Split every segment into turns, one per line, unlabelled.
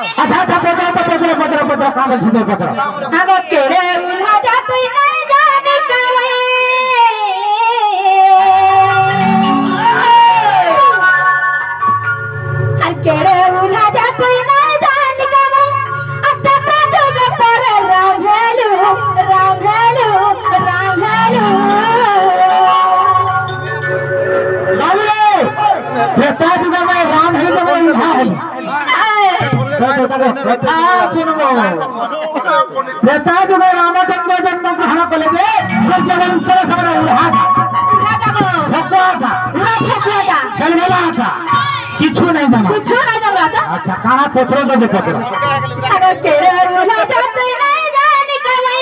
अच्छा अच्छा पकड़ो काम है पकड़ो
अब केरे उल्हा जा तू नहीं जाने कवे हर केरे उल्हा जा तू नहीं जाने कवे अब तक जुग पर राम हेलू
त्रेता जुग में राम है जब उल्हा है सुनो त्रेता जुग रामचंद्र जन्म ग्रहण कले जे सूर्यवंशर समर उल्हा फकुआटा खेलमेलाटा किछु नहीं जाना अच्छा काना पछरो जो पछरो
अगर केरे उल्हा जा तू नहीं जाने कवे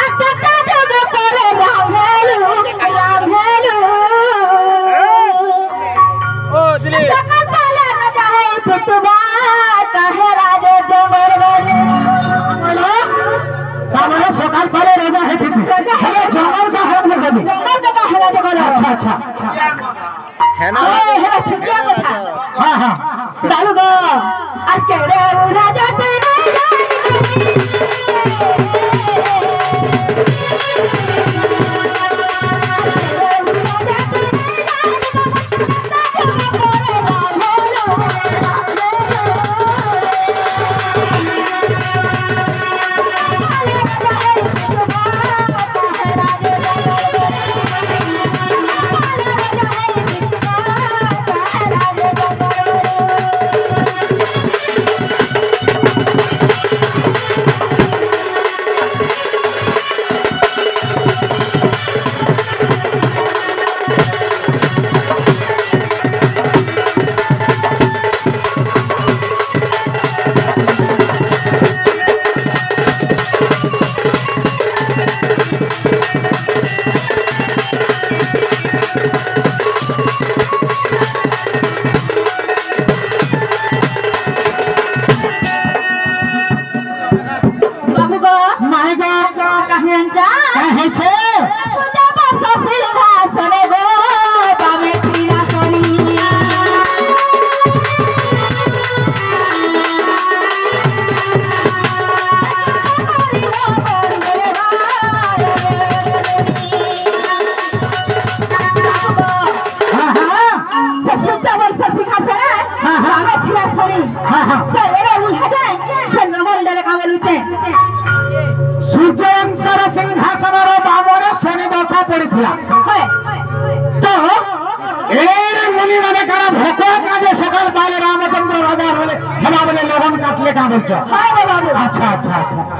अब तक जुग पर राम हेलू सकल पाले न जाए पुतबा कहे राजे जंगल बोलो
कामरे सकाल पाले राजा है थी अरे जंगल का है राजा बोलो अच्छा
है ना
है छुटिया को था
हां
दालू गो और केड़े राजा ते
सूर्यवंशर सिंहासन बामरे शनि दशा पड़ीला तो एरे मुनि माने काना भोको काजे सकाल पाले रामचंद्र राजा होले हमा बोले लगन काटले का बोलछो
हां बाबू
अच्छा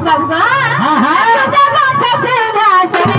बाबू का
हां
सूर्यवंश सिंहासन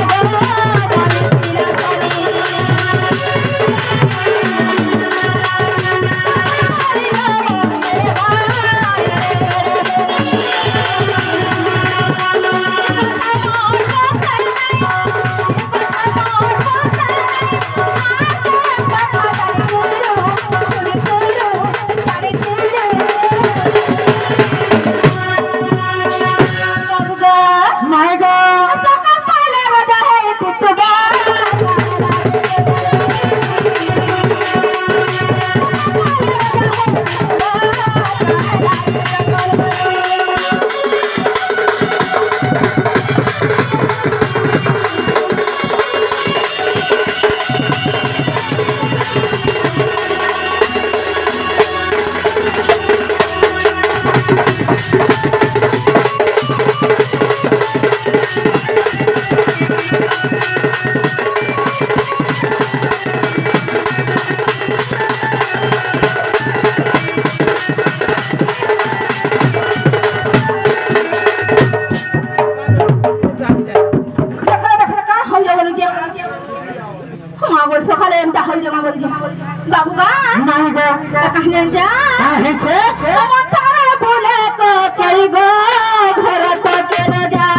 बाबू का
नहीं गो
कहां जा
काहे छे
मथारा बोले को केई गो घर तो के न जा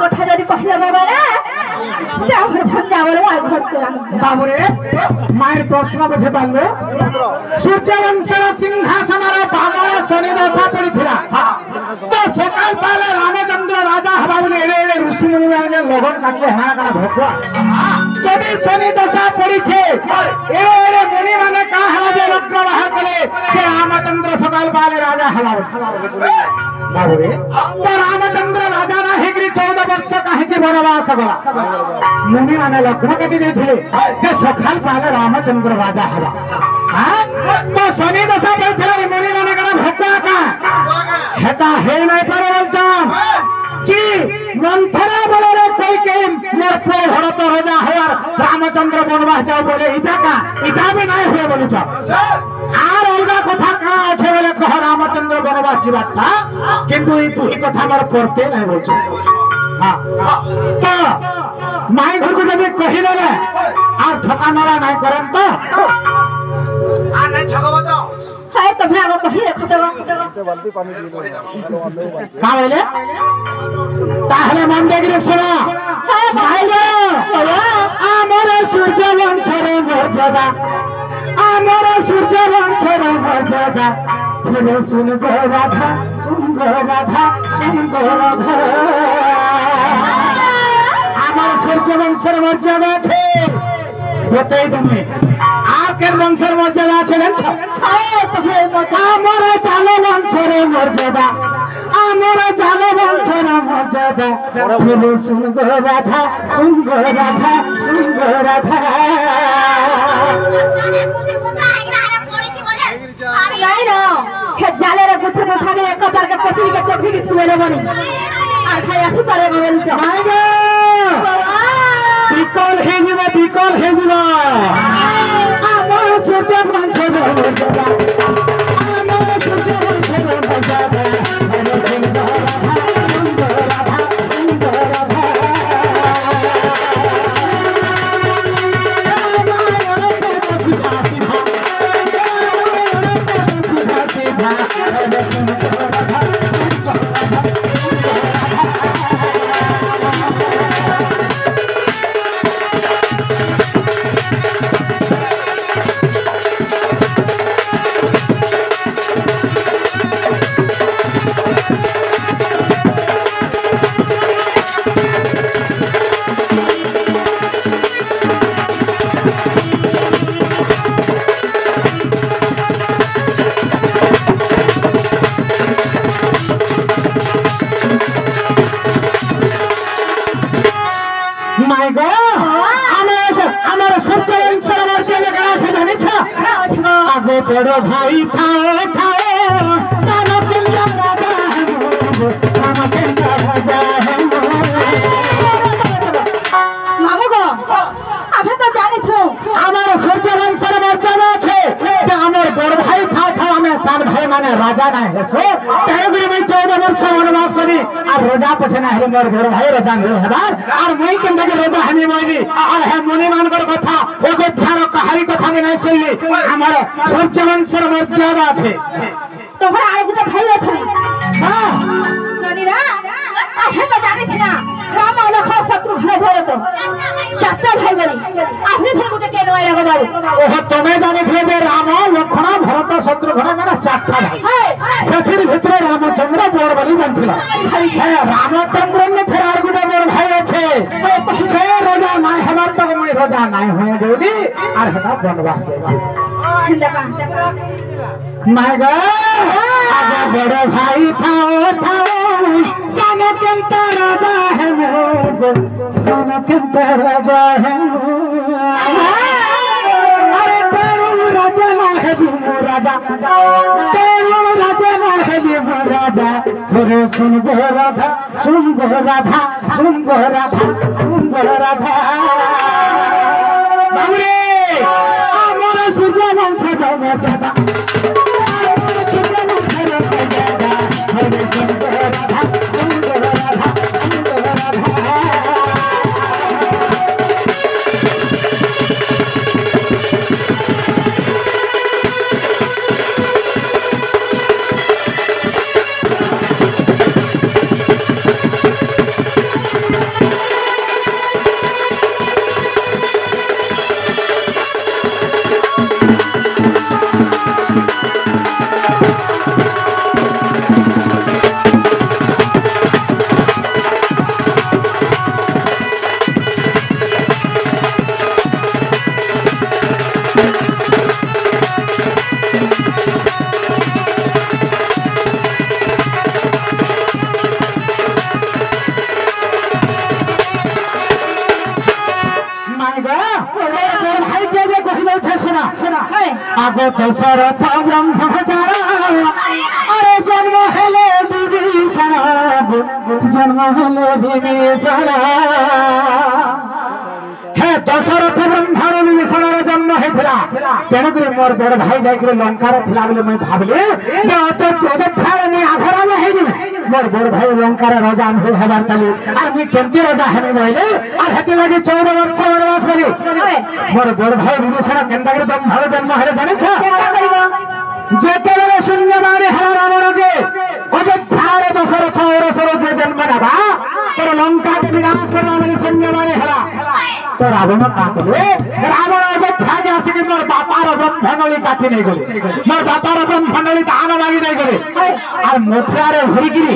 কথা যদি কহিলে বাবা না যাবর ভাগ যাবর আর ঘর করে
বাবুরে মায়ের প্রশ্ন বুঝে পারলো সূর্যবংশের সিংহাসনের বামরে শনি দশা পড়িଥିଲା তো সকাল পালে রামচন্দ্র রাজা হবা বলে এড়ে এড়ে ঋষি মুনি মানে লগন কাটলে হেনা কানা ভকুয়া যদি শনি দশা পড়িছে এড়ে এড়ে মুনি মানে কা হলা যে লগ্ন বাহার কলে যে রামচন্দ্র সকাল পালে রাজা হবা বাবুরে তো রামচন্দ্র রাজা না হেগরি 14 বর্ষ কাহিকি বনবাস গলা মুনি মানে লগ্ন কাটি দিয়েছিলে যে সকাল পালে রামচন্দ্র রাজা হবা তো শনি দশা পড়িଥିଲା মুনি মানে কানা ভকুয়া কা হেতা হে নাই পারে বলছাম কি মন্থরা বলরে কই কে মোর পুଅ ভরত রাজা হওয়ার রামচন্দ্র বনবাস যাও বলে ইটা भी নাই হয়ে বলছ আর অলগা কথা কা আছে বলে কহ রামচন্দ্র বনবাস যাবাটা কিন্তু এই দুই কথা আমার পড়তে নাই বলছ হ্যাঁ তো মাই ঘরକୁ যদি কহি দেলে আর ঠকানোরা নাই করেন তো
আর নাই ঠকাবো তো
হয় তো ভাগ কহি দেখো তো
কা বলে তাহলে মন দেখরে শোনো
হ্যাঁ
ভাইলো আমার সূর্য বংশের মর্যাদা আমার সূর্য বংশের মর্যাদা ফুলে শুন গো রাধা শুন গো রাধা শুন গো রাধা আমার সূর্য বংশের মর্যাদা আছে বতেই তুমি আর কেন বংশের মর্যাদা আছে জানছো
হয় তো
আমার চালো বংশের মর্যাদা আমার চালো বংশের মর্যাদা ফুলে শুন গো রাধা শুন গো রাধা শুন গো রাধা
নাই না খেত জালের গুথে গুথা গেলে কপালকে পচিকে চোখে থুয়ে নেবনি আর খাই আসি পারে না বলছ
বিকল হয়ে যাবে বিকল হয়ে যাবে আমার সূর্য বংশের মর্যাদা আমার সূর্য বংশের মর্যাদা ফুলে শুন গো রাধা শুন গো রাধা শুন গো রাধা মাই গো আমার সূর্য বংশের মর্যাদা কেন আছে জানিছ আগে বড় ভাই থাও থাও সানো কেন্দ্র রাজা সানো কেন্দ্র রাজা
মামু গো আমি তো জানিছ
আমার সূর্য বংশের মর্যাদা আছে যে আমার বড় ভাই থাও থাও আমি সান ভাই মানে রাজা না হেসো তেরো করে মই 14 বর্ষ বনবাস করি আর রাজা পছে না হেলে মোর বড় ভাই রাজা নেই হবার আর মই কেনটা রাজা হানি মইলি আর হে মনি মানকর কথা ওকে ধ্যান কাহারি কথা আমি নাই শুনলি আমার সূর্য বংশের মর্যাদা আছে
তোমার আর একটা ভাই আছে
হ্যাঁ
নানি না আমি তো জানিছ না রাম লক্ষ্মণ শত্রুঘ্ন ভরত চারটা ভাই বলি আপনি ফের গোটে কেন আইলা গো বাবু
ওহ তুমি জানিছিলে যে রাম লক্ষ্মণ ভরত শত্রুঘ্ন মানে চারটা ভাই সেথির ভিতরে রামচন্দ্র বড় বলি জানছিল হ্যাঁ রামচন্দ্র নে ফের আর গোটে বড় ভাই আছে সে রাজা নাই হবার তো মই রাজা নাই হয়ে গেলি আর হেটা বনবাস যাই
দেখা
মাই গো আগে বড় ভাই থাও থাও সানো কেন্তা রাজা হে মোগো সানো কেন্তা রাজা হে আরে তেরো রাজা না হে মো রাজা তেরো রাজা না হে মো রাজা থোরে শুন গো রাধা শুন গো রাধা শুন গো রাধা শুন গো রাধা বাবুরে আমার সূর্য বংশের মর্যাদা আমার সূর্য বংশের মর্যাদা থোরে শুন গো রাধা শুন গো রাধা শুন গো রাধা आगो दशरथ ब्रह्मचार अरे जन्म हेले विभीषण जन्म हेले विभीषण हे दशरथ ब्रह्मार विभीषण जन्म होता तेणुक मोर बड़ भाई जाकर लंकार थिला बोले मैं भाविली जे अयोध्यार मुझे आघराज हो मोर बड़ भाई लंकार राजा हबार ताली और मुझे केमती राजा हेमी बोले और हेती लगी 14 वर्ष वनवास करी मोर बड़ भाई विभीषण केनता ब्रह्मार जन्म हेले जाने जेते शून्य बाणी हला रावण के अयोध्यार दशरथ और सरोज जन्म नवा तोर लंका के विनाश करना मेरी शून्य बाणी हला तो रावण का करे रावण अयोध्या के आसिक मोर बापार ब्रह्मणली काठी नहीं गले मोर बापार ब्रह्मणली दान मागी नहीं गले और मोठियारे भरिगिरी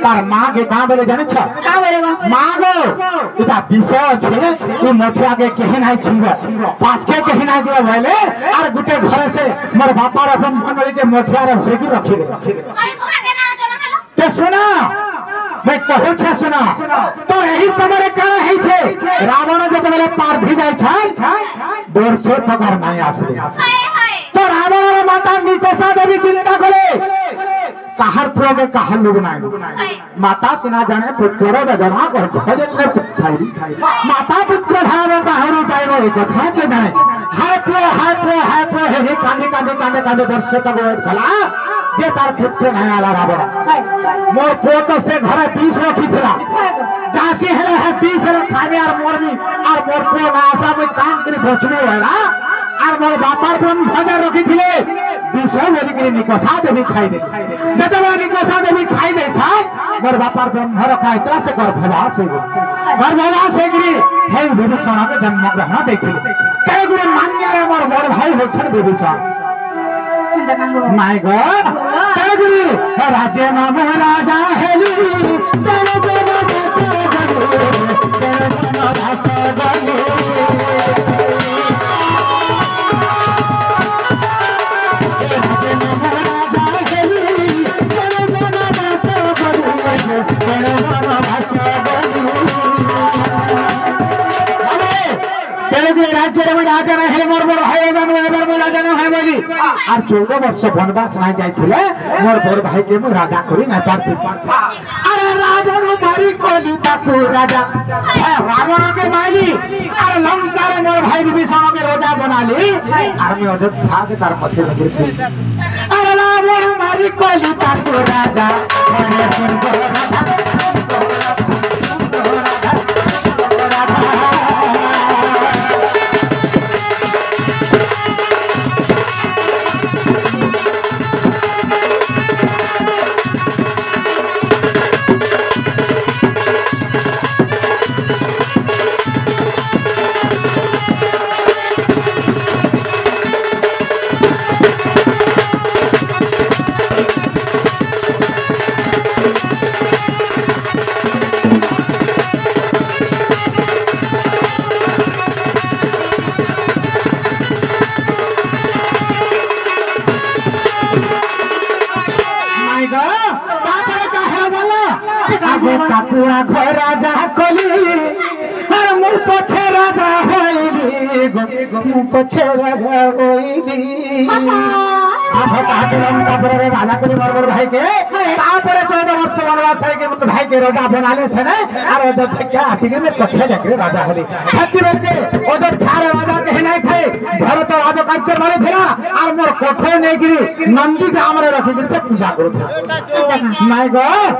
तार मां के का बोले जाने छ का बोलेगा मां गो इटा विषय छे ई मोठिया के केहि नाही छिबा पास के केहि नाही जिबा भले और गुटे घर से मोर बापार ब्रह्मणली के मोठियारे भरिगिरी रखी दे अरे तोरा देना तो ते सुना मैं कहू छे सुना तो यही समय कारण है छे रावण जब बेले पार्थी जाय छ दूर से पकड़ नहीं आसले तो रावण रे माता निकोषा देवी चिंता करे काहर प्रोगे काहर लोग नहीं माता सिना जाने पुत्र वेदना कर भजन ने पुत्री माता पुत्र धारो काहर उठाइनो एक कथा के जाने हाय प्रो हे कांदे वर्ष तक वेट खला जे तार पुत्र नहीं आला रावण मोर पोत से घर 20 रखी थिला जासी हेले है 20 हेले खाने और मोर पो ना आसा में काम करी बचने वाला और मोर बापार ब्रह्म भजन रखी थिले 20 बोली करी निकोषा देवी खाई दे जतबा निकोषा देवी खाई दे छ मोर बापार ब्रह्म रखा इतना से गर्भवास हो गर्भवास है गिरी हे विभीषण के जन्म ग्रहण देखिले ते गुरु मान्य रे मोर बड़ भाई हो छ विभीषण माय गॉड तेरे राज्य नाम राजा हेली तेरे बिना कैसे गले तेरे बिना कैसे गले राज्य नाम राजा हेली तेरे बिना कैसे गले तेरे बिना कैसे गले राज्य में राजा ना हेले मोर भाई राजा एबर में राजा ना है बोली और 14 वर्ष वनवास नहीं जाइथिले मोर बड़ भाई के मु राजा करी ना पारथि अरे रावण मारी कोली ताकू राजा रावण के मारी अरे लंका रे मोर भाई विभीषण के राजा बना ली और मैं अयोध्या के तार पछे लगे थी अरे रावण मारी कोली ताकू राजा अरे सुन काकुआ घर राजा कोली अरे मुँह पछे राजा होइली मुँह पछे राजा होइली राजा करी मोर भाई के 14 वर्ष वनवास के भाई के राजा बनाले से ने और अयोध्या आसिक में पछे जाके राजा हली हत्ती के अयोध्या राजा कहे नहीं थे भरत राजा कार्य मारे थिला और मोर कोठे नहीं गिरी नंदी ग्राम रे रखी गिरी से पूजा करू था माय गॉड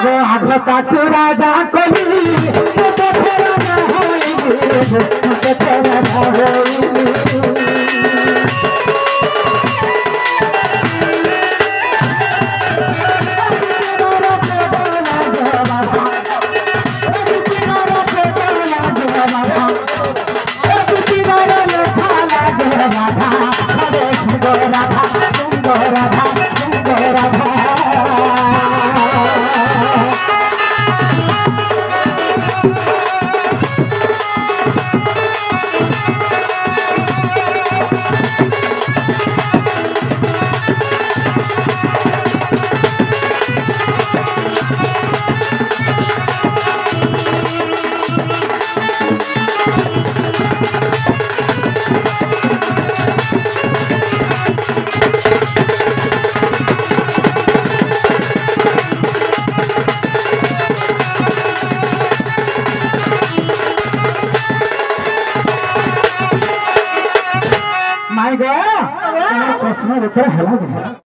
आगो ताकू राजा कोली पछे राजा होइली पछे राजा होइली उत्तर है